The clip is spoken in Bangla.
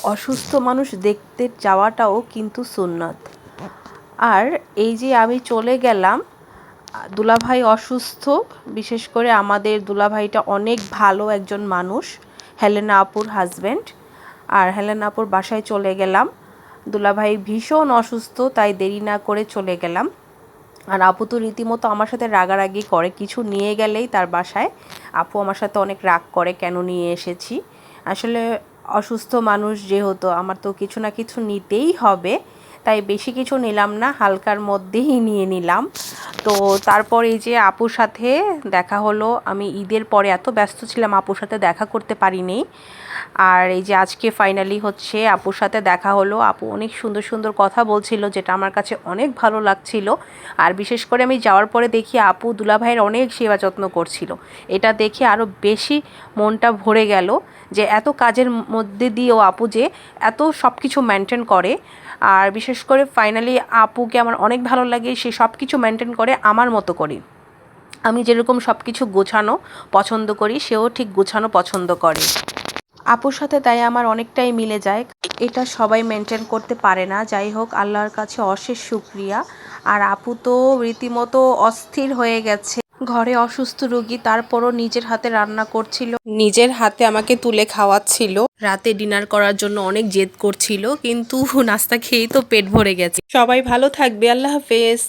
অসুস্থ মানুষ দেখতে যাওয়াটাও কিন্তু সুন্নত। আর এই যে আমি চলে গেলাম, দুলাভাই অসুস্থ, বিশেষ করে আমাদের দুলাভাইটা অনেক ভালো একজন মানুষ, হেলেনা আপুর হাজব্যান্ড। আর হেলেনা আপুর বাসায় চলে গেলাম। দুলাভাই ভীষণ অসুস্থ, তাই দেরি না করে চলে গেলাম। আর আপু তো রীতিমতো আমার সাথে রাগারাগি করে, কিছু নিয়ে গেলেই তার বাসায় আপু আমার সাথে অনেক রাগ করে কেন নিয়ে এসেছি। আসলে অসুস্থ মানুষ যেহেতু আমার তো কিছু না কিছু নিতেই হবে, তাই বেশি কিছু নিলাম না, হালকার মধ্যেই নিয়ে নিলাম। তো তারপর এই যে আপুর সাথে দেখা হলো। আমি ঈদের পরে এত ব্যস্ত ছিলাম আপুর সাথে দেখা করতে পারিনি। আর এই যে আজকে ফাইনালি হচ্ছে আপুর সাথে দেখা হলো। আপু অনেক সুন্দর সুন্দর কথা বলছিল, যেটা আমার কাছে অনেক ভালো লাগছিল। আর বিশেষ করে আমি যাওয়ার পরে দেখি আপু দুলাভাইয়ের অনেক সেবা যত্ন করছিল। এটা দেখে আরও বেশি মনটা ভরে গেল যে এত কাজের মধ্যে দিয়েও আপু যে এত সব কিছু মেনটেন করে। আর বিশেষ করে ফাইনালি আপুকে আমার অনেক ভালো লাগে, সে সব কিছু মেনটেন করে আমার মতো করে। আমি যেরকম সব কিছু গোছানো পছন্দ করি, সেও ঠিক গোছানো পছন্দ করে। আপুর সাথে তাই আমার অনেকটাই মিলে যায়। এটা সবাই মেনটেন করতে পারে না। যাই হোক, আল্লাহর কাছে অশেষ শুকরিয়া। আর আপু তো রীতিমতো অস্থির হয়ে গেছে, ঘরে অসুস্থ রোগী, তারপরও নিজের হাতে রান্না করছিল, নিজের হাতে আমাকে তুলে খাওয়াচ্ছিল। রাতে ডিনার করার জন্য অনেক জেদ করছিল, কিন্তু নাস্তা খেয়েই তো পেট ভরে গেছে। সবাই ভালো থাকবে, আল্লাহ হাফেজ।